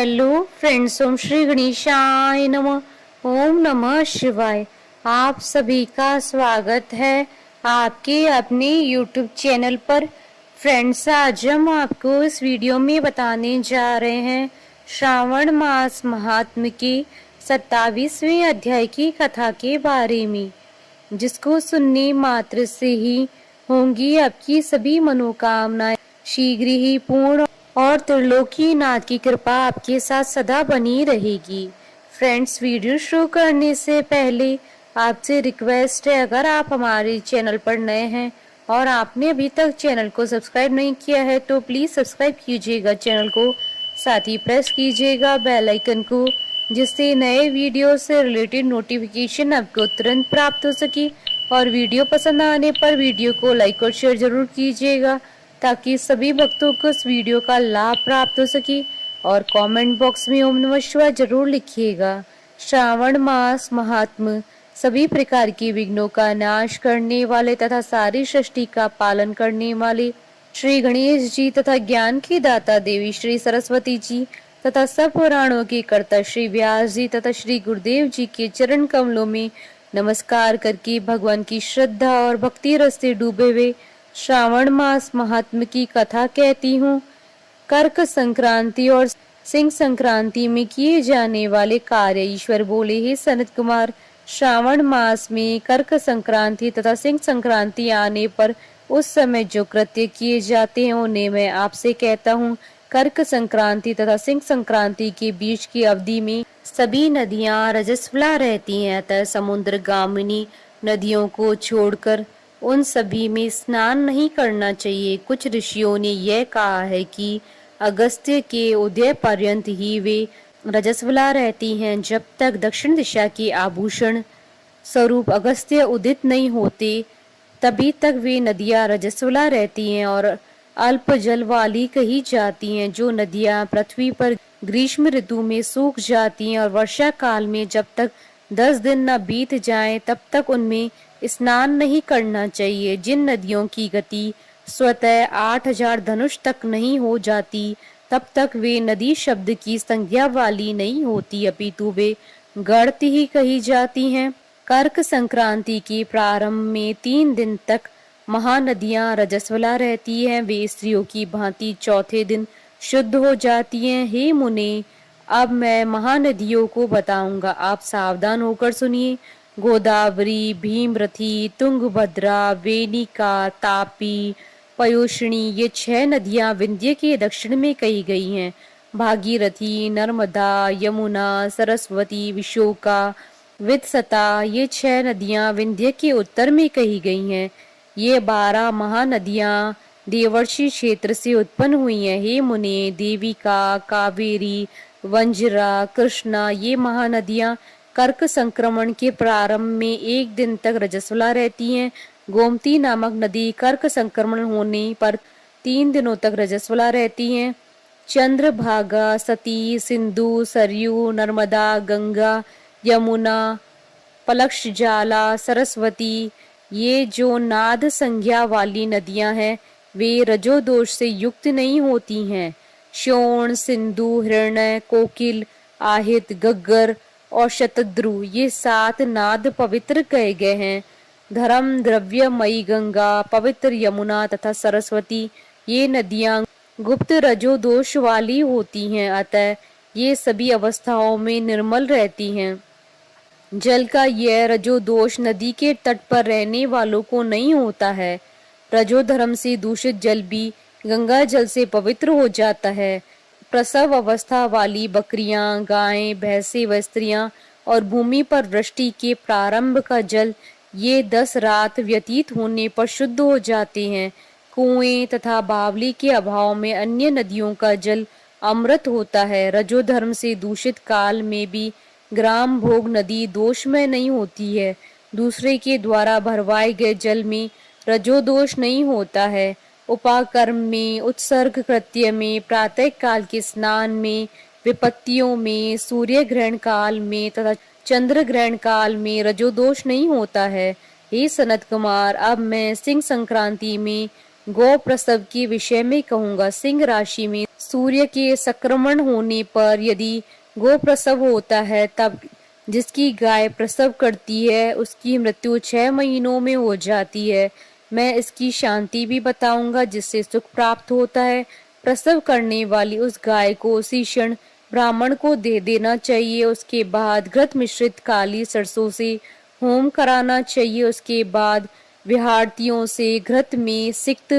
Hello friends, ओम श्री गणेशाय नमः। ओम नमः शिवाय। आप सभी का स्वागत है आपके अपने YouTube चैनल पर। फ्रेंड्स, आज हम आपको इस वीडियो में बताने जा रहे हैं श्रावण मास महात्म्य के 27वें अध्याय की कथा के बारे में, जिसको सुनने मात्र से ही होंगी आपकी सभी मनोकामनाएं शीघ्र ही पूर्ण और त्रिलोकी नाथ की कृपा आपके साथ सदा बनी रहेगी। फ्रेंड्स, वीडियो शुरू करने से पहले आपसे रिक्वेस्ट है, अगर आप हमारे चैनल पर नए हैं और आपने अभी तक चैनल को सब्सक्राइब नहीं किया है तो प्लीज सब्सक्राइब कीजिएगा चैनल को, साथ ही प्रेस कीजिएगा बेल आइकन को, जिससे नए वीडियो से रिलेटेड नोटिफिकेशन आपको तुरंत प्राप्त हो सके। और वीडियो पसंद आने पर वीडियो को लाइक और शेयर जरूर कीजिएगा ताकि सभी भक्तों को इस वीडियो का लाभ प्राप्त हो सके। और कमेंट बॉक्स में ओम नमः शिवाय जरूर लिखिएगा। श्रावण मास महात्म्य सभी प्रकार के विघ्नों का नाश करने वाले तथा सारी सृष्टि का पालन करने वाले श्री गणेश जी तथा ज्ञान की दाता देवी श्री सरस्वती जी तथा सब पुराणों के कर्ता श्री व्यास जी तथा श्री गुरुदेव जी के चरण कमलों में नमस्कार करके भगवान की श्रद्धा और भक्ति रस से डूबे हुए श्रावण मास महात्म्य की कथा कहती हूँ। कर्क संक्रांति और सिंह संक्रांति में किए जाने वाले कार्य। ईश्वर बोले, हे सनत कुमार, श्रावण मास में कर्क संक्रांति तथा सिंह संक्रांति आने पर उस समय जो कृत्य किए जाते हैं उन्हें मैं आपसे कहता हूँ। कर्क संक्रांति तथा सिंह संक्रांति के बीच की अवधि में सभी नदियां रजस्वला रहती हैं, अतः समुद्र गामिनी नदियों को छोड़कर उन सभी में स्नान नहीं करना चाहिए। कुछ ऋषियों ने यह कहा है कि अगस्त्य के उदय पर्यंत ही वे रजस्वला रहती हैं। जब तक दक्षिण दिशा के आभूषण स्वरूप अगस्त्य उदित नहीं होते तभी तक वे नदियां रजस्वला रहती हैं और अल्प जल वाली कही जाती हैं। जो नदियां पृथ्वी पर ग्रीष्म ऋतु में सूख जाती हैं और वर्षा काल में जब तक 10 दिन न बीत जाएं तब तक उनमें स्नान नहीं करना चाहिए। जिन नदियों की गति स्वतः 8000 धनुष तक नहीं हो जाती तब तक वे नदी शब्द की संज्ञा वाली नहीं होती, अपितु वे गढ़ती ही कही जाती हैं। कर्क संक्रांति के प्रारंभ में 3 दिन तक महानदियां रजस्वला रहती हैं। वे स्त्रियों की भांति चौथे दिन शुद्ध हो जाती हैं। हे मुने, अब मैं महानदियों को बताऊंगा, आप सावधान होकर सुनिए। गोदावरी, भीमरथी, तुंगभद्रा, वेनिका, तापी, पयोष्णी, ये 6 नदियां विंध्य के दक्षिण में कही गई हैं। भागीरथी, नर्मदा, यमुना, सरस्वती, विशोका, वित्सता, ये 6 नदियां विंध्य के उत्तर में कही गई हैं। ये 12 महानदियां देवर्षि क्षेत्र से उत्पन्न हुई हैं। हे मुने, देविका, कावेरी, वंजरा, कृष्णा, ये महानदियां कर्क संक्रमण के प्रारंभ में 1 दिन तक रजस्वला रहती हैं। गोमती नामक नदी कर्क संक्रमण होने पर 3 दिनों तक रजस्वला रहती हैं। चंद्रभागा, सती, सिंधु, सरयू, नर्मदा, गंगा, यमुना, पलक्षजाला, सरस्वती, ये जो नाद संज्ञा वाली नदियां हैं वे रजोदोष से युक्त नहीं होती हैं। श्योण, सिंधु, हिरण्य, कोकिल, आहित, गग्गर और शतद्रु, ये 7 नाद पवित्र कहे गए हैं। धर्म द्रव्यमयी गंगा, पवित्र यमुना तथा सरस्वती, ये नदियां गुप्त रजोदोष वाली होती हैं, अतः ये सभी अवस्थाओं में निर्मल रहती हैं। जल का यह रजोदोष नदी के तट पर रहने वालों को नहीं होता है। रजोधर्म से दूषित जल भी गंगा जल से पवित्र हो जाता है। प्रसव अवस्था वाली बकरियां, गायें, भैंसे व स्त्रियां और भूमि पर वृष्टि के प्रारंभ का जल ये 10 रात व्यतीत होने पर शुद्ध हो जाते हैं। कुएं तथा बावली के अभाव में अन्य नदियों का जल अमृत होता है। रजोधर्म से दूषित काल में भी ग्राम भोग नदी दोषमय नहीं होती है। दूसरे के द्वारा भरवाए गए जल में रजोदोष नहीं होता है। उपाकर्म में, उत्सर्ग कृत्य में, प्रातः काल के स्नान में, विपत्तियों में, सूर्य ग्रहण काल में तथा चंद्र ग्रहण काल में रजोदोष नहीं होता है। हे सनत कुमार, अब मैं सिंह संक्रांति में गौ प्रसव के विषय में कहूंगा। सिंह राशि में सूर्य के संक्रमण होने पर यदि गो प्रसव होता है तब जिसकी गाय प्रसव करती है उसकी मृत्यु 6 महीनों में हो जाती है। मैं इसकी शांति भी बताऊंगा जिससे सुख प्राप्त होता है। प्रसव करने वाली उस गाय को उसी क्षण ब्राह्मण को दे देना चाहिए। उसके बाद घृत मिश्रित काली सरसों से होम कराना चाहिए। उसके बाद विहारतियों से घृत में सिक्त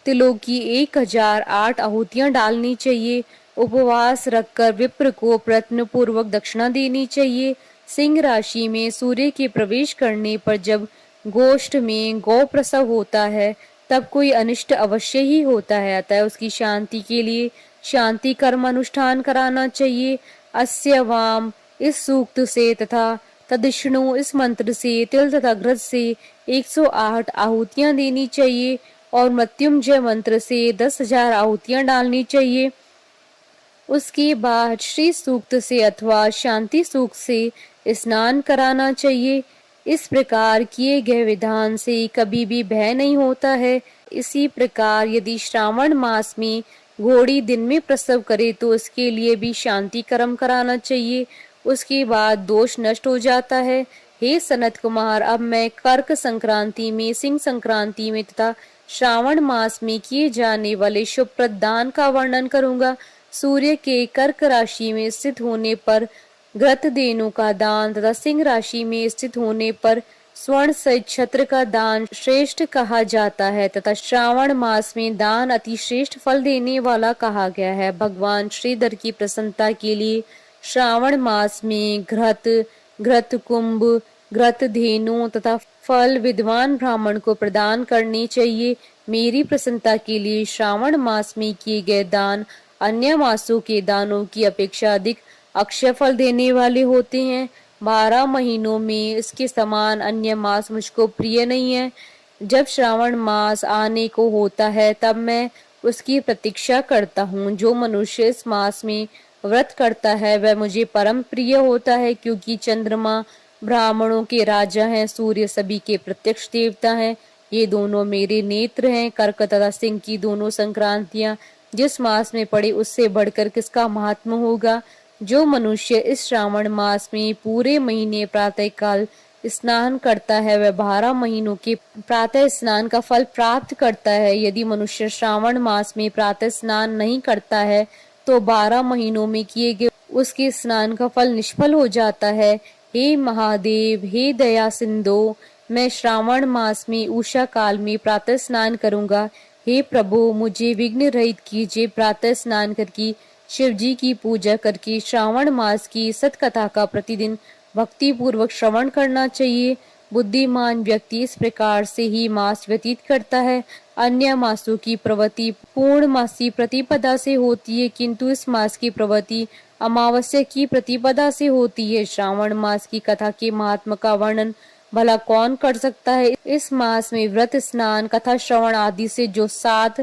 तिलों की 1008 आहुतियां डालनी चाहिए। उपवास रखकर विप्र को प्रयत्न पूर्वक दक्षिणा देनी चाहिए। सिंह राशि में सूर्य के प्रवेश करने पर जब गोष्ठ में गौ प्रसव होता है तब कोई अनिष्ट अवश्य ही होता है, अतः उसकी शांति के लिए शांति कर्म अनुष्ठान कराना चाहिए। अस्य वाम इस सूक्त से तथा तदिष्णु इस मंत्र से तिल तथा घृत से 108 आहुतियां देनी चाहिए और मृत्युंजय मंत्र से 10,000 आहुतियां डालनी चाहिए। उसके बाद श्री सूक्त से अथवा शांति सूक्त से स्नान कराना चाहिए। इस प्रकार किए गए विधान से कभी भी भय नहीं होता है। इसी प्रकार यदि श्रावण मास में घोड़ी दिन में प्रसव करे तो उसके लिए भी शांति कर्म कराना चाहिए। उसके बाद दोष नष्ट हो जाता है। हे सनत कुमार, अब मैं कर्क संक्रांति में, सिंह संक्रांति में तथा श्रावण मास में किए जाने वाले शुभ प्रदान का वर्णन करूंगा। सूर्य के कर्क राशि में स्थित होने पर घृत धेनु का दान तथा सिंह राशि में स्थित होने पर स्वर्ण सहित छत्र का दान श्रेष्ठ कहा जाता है तथा श्रावण मास में दान अति श्रेष्ठ फल देने वाला कहा गया है। भगवान श्रीधर की प्रसन्नता के लिए श्रावण मास में घृत कुंभ, घृत धेनु तथा फल विद्वान ब्राह्मण को प्रदान करनी चाहिए। मेरी प्रसन्नता के लिए श्रावण मास में किए गए दान अन्य मासों के दानों की अपेक्षा अधिक अक्षय फल देने वाले होते हैं। 12 महीनों में इसके समान अन्य मास मुझको प्रिय नहीं है। जब श्रावण मास आने को होता है तब मैं उसकी प्रतीक्षा करता हूँ। जो मनुष्य इस मास में व्रत करता है वह मुझे परम प्रिय होता है, क्योंकि चंद्रमा ब्राह्मणों के राजा हैं, सूर्य सभी के प्रत्यक्ष देवता हैं। ये दोनों मेरे नेत्र हैं। कर्क तथा सिंह की दोनों संक्रांतियां जिस मास में पड़े उससे बढ़कर किसका महात्मा होगा। जो मनुष्य इस श्रावण मास में पूरे महीने प्रातः काल स्नान करता है वह 12 महीनों के प्रातः स्नान का फल प्राप्त करता है। यदि मनुष्य श्रावण मास में प्रातः स्नान नहीं करता है तो 12 महीनों में किए गए उसके स्नान का फल निष्फल हो जाता है। हे महादेव, हे दया सिंधु, मैं श्रावण मास में उषा काल में प्रातः स्नान करूंगा। हे प्रभु, मुझे विघ्न रहित कीजिए। प्रातः स्नान करके शिव जी की पूजा करके श्रावण मास की सतकथा का प्रतिदिन भक्ति पूर्वक श्रवण करना चाहिए। बुद्धिमान व्यक्ति इस प्रकार से ही मास व्यतीत करता है। अन्य मासों की प्रवृत्ति पूर्णमासी प्रतिपदा से होती है, किंतु इस मास की प्रवृत्ति अमावस्या की प्रतिपदा से होती है। श्रावण मास की कथा के महात्मा का वर्णन भला कौन कर सकता है। इस मास में व्रत, स्नान, कथा श्रवण आदि से जो 7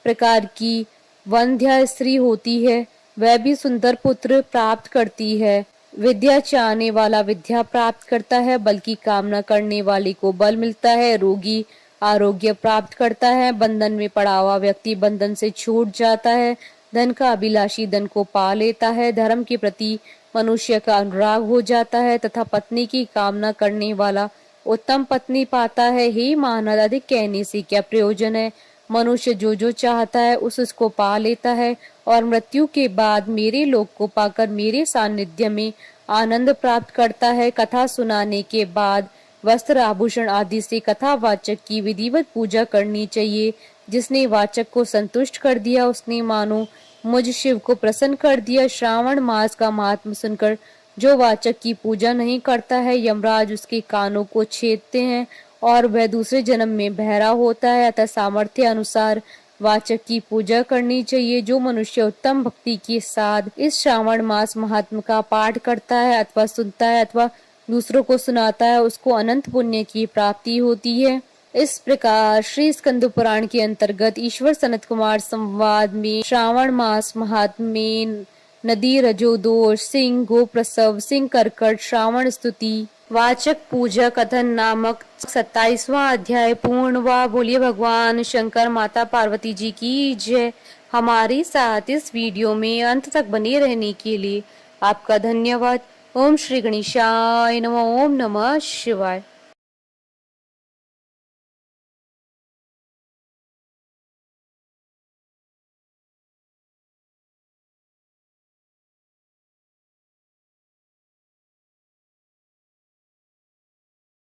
प्रकार की वंध्या स्त्री होती है वह भी सुंदर पुत्र प्राप्त करती है। विद्या चाहने वाला विद्या प्राप्त करता है, बल्कि कामना करने वाले को बल मिलता है। रोगी आरोग्य प्राप्त करता है। बंधन में पड़ा हुआ व्यक्ति बंधन से छूट जाता है। धन का अभिलाषी धन को पा लेता है। धर्म के प्रति मनुष्य का अनुराग हो जाता है तथा पत्नी की कामना करने वाला उत्तम पत्नी पाता है। हे मानव, अधिक कहने से क्या प्रयोजन है। मनुष्य जो जो चाहता है उसको पा लेता है और मृत्यु के बाद मेरे लोक को पाकर मेरे सानिध्य में आनंद प्राप्त करता है। कथा सुनाने के बाद वस्त्र, आभूषण आदि से कथावाचक की विधिवत पूजा करनी चाहिए। जिसने वाचक को संतुष्ट कर दिया उसने मानो मुझ शिव को प्रसन्न कर दिया। श्रावण मास का महात्म सुनकर जो वाचक की पूजा नहीं करता है यमराज उसके कानों को छेदते हैं और वह दूसरे जन्म में बहरा होता है। अतः सामर्थ्य अनुसार वाचक की पूजा करनी चाहिए। जो मनुष्य उत्तम भक्ति के साथ इस श्रावण मास महात्म का पाठ करता है अथवा सुनता है अथवा दूसरों को सुनाता है उसको अनंत पुण्य की प्राप्ति होती है। इस प्रकार श्री स्कंद पुराण के अंतर्गत ईश्वर सनत कुमार संवाद में श्रावण मास महात्म में नदी, रजो दोष, सिंह, गो प्रसव, सिंह कर्कट, श्रावण स्तुति, वाचक पूजा कथन नामक 27वां अध्याय पूर्ण हुआ। बोलिए भगवान शंकर माता पार्वती जी की जय। हमारे साथ इस वीडियो में अंत तक बने रहने के लिए आपका धन्यवाद। ओम श्री गणेशाय नमः। ओम नमः शिवाय।